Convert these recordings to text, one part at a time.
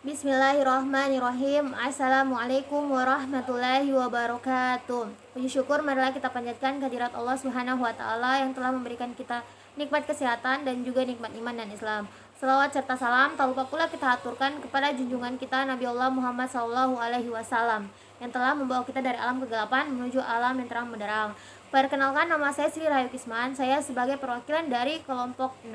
Bismillahirrahmanirrahim. Assalamualaikum warahmatullahi wabarakatuh. Puji syukur marilah kita panjatkan kehadirat Allah Subhanahu wa taala yang telah memberikan kita nikmat kesehatan dan juga nikmat iman dan Islam. Selawat serta salam tak lupa pula kita aturkan kepada junjungan kita Nabi Allah Muhammad SAW yang telah membawa kita dari alam kegelapan menuju alam yang terang benderang. Perkenalkan, nama saya Sri Rahayu Kisman. Saya sebagai perwakilan dari kelompok 6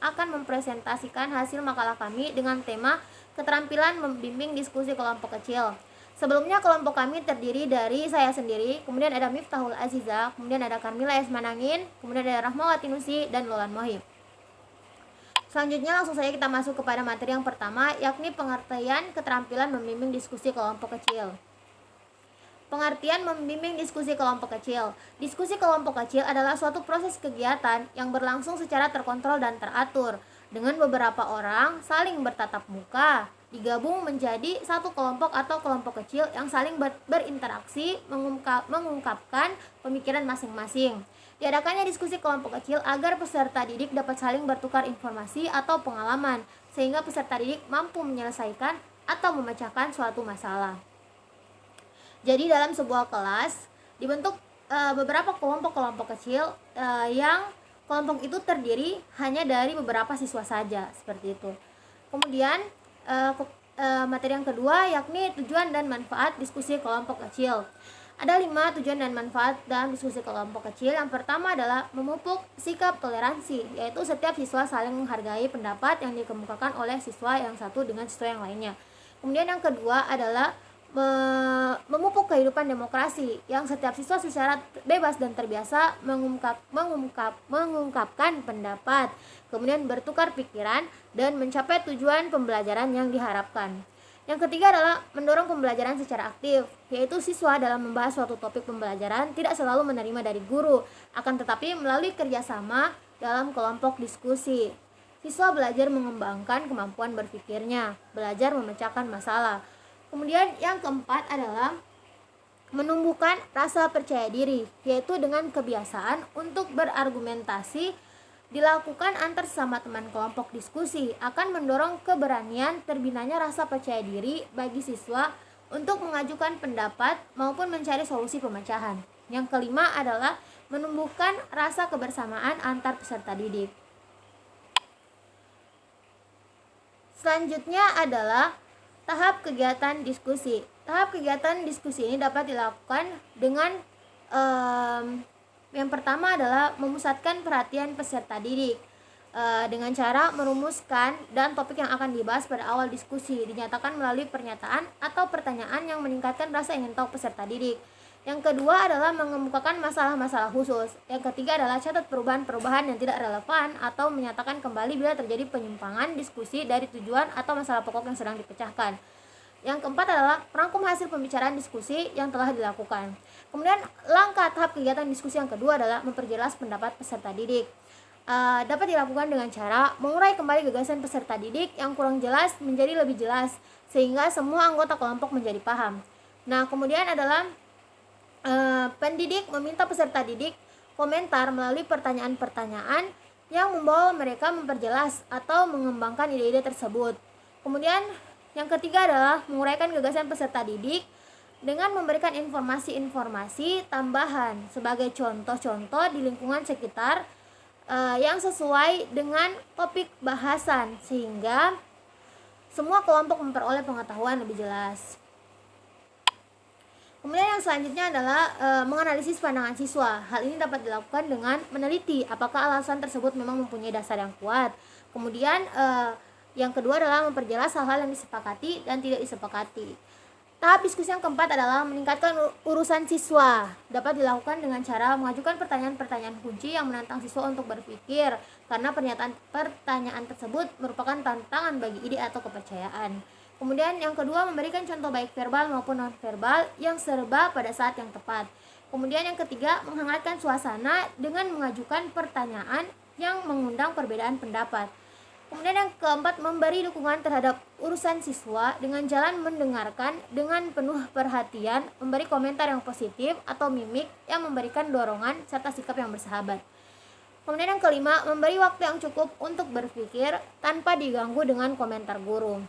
akan mempresentasikan hasil makalah kami dengan tema keterampilan membimbing diskusi kelompok kecil. Sebelumnya kelompok kami terdiri dari saya sendiri, kemudian ada Miftahul Aziza, kemudian ada Karmila Esmanangin, kemudian ada Rahmawati Nusi dan Lolan Mohib. Selanjutnya langsung saja kita masuk kepada materi yang pertama, yakni pengertian keterampilan membimbing diskusi kelompok kecil. Pengertian membimbing diskusi kelompok kecil. Diskusi kelompok kecil adalah suatu proses kegiatan yang berlangsung secara terkontrol dan teratur, dengan beberapa orang saling bertatap muka, digabung menjadi satu kelompok atau kelompok kecil yang saling berinteraksi, mengungkapkan pemikiran masing-masing. Diadakannya diskusi kelompok kecil agar peserta didik dapat saling bertukar informasi atau pengalaman, sehingga peserta didik mampu menyelesaikan atau memecahkan suatu masalah. Jadi dalam sebuah kelas dibentuk beberapa kelompok-kelompok kecil yang kelompok itu terdiri hanya dari beberapa siswa saja, seperti itu. Kemudian materi yang kedua yakni tujuan dan manfaat diskusi kelompok kecil. Ada 5 tujuan dan manfaat dalam diskusi kelompok kecil. Yang pertama adalah memupuk sikap toleransi, yaitu setiap siswa saling menghargai pendapat yang dikemukakan oleh siswa yang satu dengan siswa yang lainnya. Kemudian yang kedua adalah memupuk kehidupan demokrasi, yang setiap siswa secara bebas dan terbiasa mengungkapkan pendapat, kemudian bertukar pikiran dan mencapai tujuan pembelajaran yang diharapkan. Yang ketiga adalah mendorong pembelajaran secara aktif, yaitu siswa dalam membahas suatu topik pembelajaran tidak selalu menerima dari guru, akan tetapi melalui kerjasama dalam kelompok diskusi. Siswa belajar mengembangkan kemampuan berpikirnya, belajar memecahkan masalah. Kemudian yang keempat adalah menumbuhkan rasa percaya diri, yaitu dengan kebiasaan untuk berargumentasi dilakukan antar sesama teman kelompok diskusi akan mendorong keberanian terbinanya rasa percaya diri bagi siswa untuk mengajukan pendapat maupun mencari solusi pemecahan. Yang kelima adalah menumbuhkan rasa kebersamaan antar peserta didik. Selanjutnya adalah tahap kegiatan diskusi. Tahap kegiatan diskusi ini dapat dilakukan dengan yang pertama adalah memusatkan perhatian peserta didik dengan cara merumuskan dan topik yang akan dibahas pada awal diskusi dinyatakan melalui pernyataan atau pertanyaan yang meningkatkan rasa ingin tahu peserta didik. Yang kedua adalah mengemukakan masalah-masalah khusus. Yang ketiga adalah catat perubahan-perubahan yang tidak relevan atau menyatakan kembali bila terjadi penyimpangan diskusi dari tujuan atau masalah pokok yang sedang dipecahkan. Yang keempat adalah merangkum hasil pembicaraan diskusi yang telah dilakukan. Kemudian langkah tahap kegiatan diskusi yang kedua adalah memperjelas pendapat peserta didik. Dapat dilakukan dengan cara mengurai kembali gagasan peserta didik yang kurang jelas menjadi lebih jelas, sehingga semua anggota kelompok menjadi paham. Nah, kemudian adalah pendidik meminta peserta didik komentar melalui pertanyaan-pertanyaan yang membawa mereka memperjelas atau mengembangkan ide-ide tersebut. Kemudian yang ketiga adalah menguraikan gagasan peserta didik dengan memberikan informasi-informasi tambahan sebagai contoh-contoh di lingkungan sekitar yang sesuai dengan topik bahasan, sehingga semua kelompok memperoleh pengetahuan lebih jelas. Kemudian yang selanjutnya adalah menganalisis pandangan siswa. Hal ini dapat dilakukan dengan meneliti apakah alasan tersebut memang mempunyai dasar yang kuat. Kemudian yang kedua adalah memperjelas hal-hal yang disepakati dan tidak disepakati. Tahap diskusi yang keempat adalah meningkatkan urusan siswa. Dapat dilakukan dengan cara mengajukan pertanyaan-pertanyaan kunci yang menantang siswa untuk berpikir, karena pertanyaan tersebut merupakan tantangan bagi ide atau kepercayaan. Kemudian yang kedua, memberikan contoh baik verbal maupun non-verbal yang serba pada saat yang tepat. Kemudian yang ketiga, menghangatkan suasana dengan mengajukan pertanyaan yang mengundang perbedaan pendapat. Kemudian yang keempat, memberi dukungan terhadap urusan siswa dengan jalan mendengarkan dengan penuh perhatian, memberi komentar yang positif atau mimik yang memberikan dorongan serta sikap yang bersahabat. Kemudian yang kelima, memberi waktu yang cukup untuk berpikir tanpa diganggu dengan komentar guru.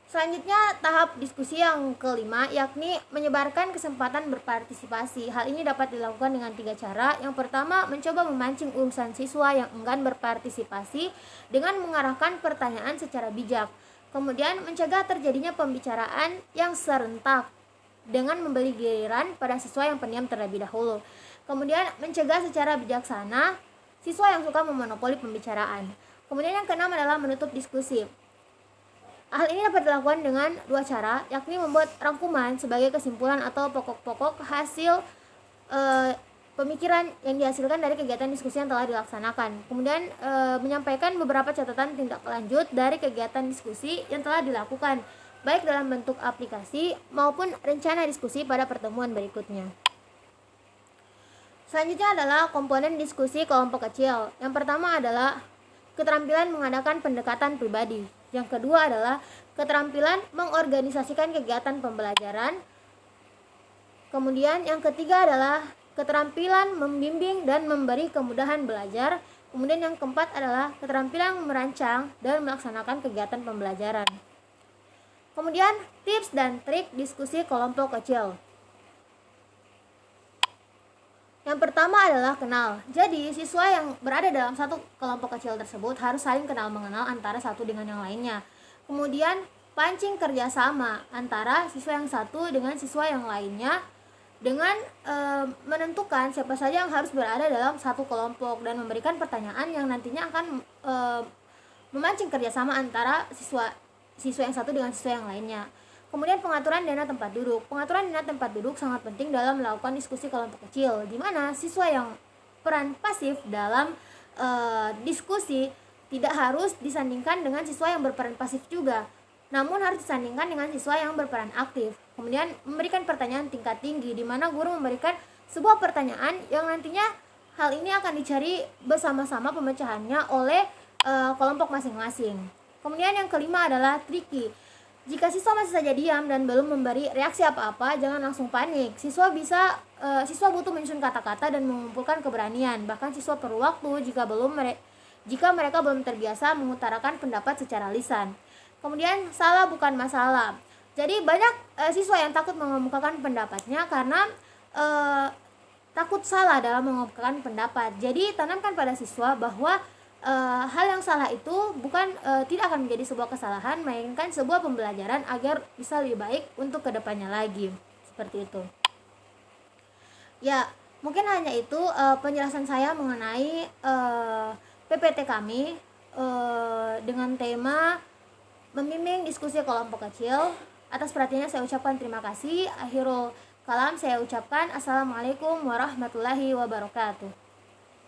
Selanjutnya tahap diskusi yang kelima, yakni menyebarkan kesempatan berpartisipasi. Hal ini dapat dilakukan dengan 3 cara. Yang pertama, mencoba memancing urusan siswa yang enggan berpartisipasi dengan mengarahkan pertanyaan secara bijak. Kemudian mencegah terjadinya pembicaraan yang serentak dengan memberi giliran pada siswa yang pendiam terlebih dahulu. Kemudian mencegah secara bijaksana siswa yang suka memonopoli pembicaraan. Kemudian yang keenam adalah menutup diskusi. Hal ini dapat dilakukan dengan 2 cara, yakni membuat rangkuman sebagai kesimpulan atau pokok-pokok hasil pemikiran yang dihasilkan dari kegiatan diskusi yang telah dilaksanakan. Kemudian menyampaikan beberapa catatan tindak lanjut dari kegiatan diskusi yang telah dilakukan, baik dalam bentuk aplikasi maupun rencana diskusi pada pertemuan berikutnya. Selanjutnya adalah komponen diskusi kelompok kecil. Yang pertama adalah keterampilan mengadakan pendekatan pribadi. Yang kedua adalah keterampilan mengorganisasikan kegiatan pembelajaran. Kemudian yang ketiga adalah keterampilan membimbing dan memberi kemudahan belajar. Kemudian yang keempat adalah keterampilan merancang dan melaksanakan kegiatan pembelajaran. Kemudian tips dan trik diskusi kelompok kecil. Yang pertama adalah kenal. Jadi, siswa yang berada dalam satu kelompok kecil tersebut harus saling kenal mengenal antara satu dengan yang lainnya. Kemudian, pancing kerjasama antara siswa yang satu dengan siswa yang lainnya dengan menentukan siapa saja yang harus berada dalam satu kelompok dan memberikan pertanyaan yang nantinya akan memancing kerjasama antara siswa yang satu dengan siswa yang lainnya. Kemudian pengaturan dana tempat duduk. Pengaturan dana tempat duduk sangat penting dalam melakukan diskusi kelompok kecil, di mana siswa yang peran pasif dalam diskusi tidak harus disandingkan dengan siswa yang berperan pasif juga, namun harus disandingkan dengan siswa yang berperan aktif. Kemudian memberikan pertanyaan tingkat tinggi, di mana guru memberikan sebuah pertanyaan yang nantinya hal ini akan dicari bersama-sama pemecahannya oleh kelompok masing-masing. Kemudian yang kelima adalah tricky. Jika siswa masih saja diam dan belum memberi reaksi apa-apa, jangan langsung panik. Siswa butuh menyusun kata-kata dan mengumpulkan keberanian. Bahkan siswa perlu waktu jika mereka belum terbiasa mengutarakan pendapat secara lisan. Kemudian salah bukan masalah. Jadi banyak siswa yang takut mengemukakan pendapatnya karena takut salah dalam mengemukakan pendapat. Jadi tanamkan pada siswa bahwa hal yang salah itu tidak akan menjadi sebuah kesalahan, melainkan sebuah pembelajaran agar bisa lebih baik untuk kedepannya lagi. Seperti itu. Ya, mungkin hanya itu penjelasan saya mengenai PPT kami dengan tema membimbing diskusi kelompok kecil. Atas perhatiannya saya ucapkan terima kasih. Akhirul kalam saya ucapkan assalamualaikum warahmatullahi wabarakatuh.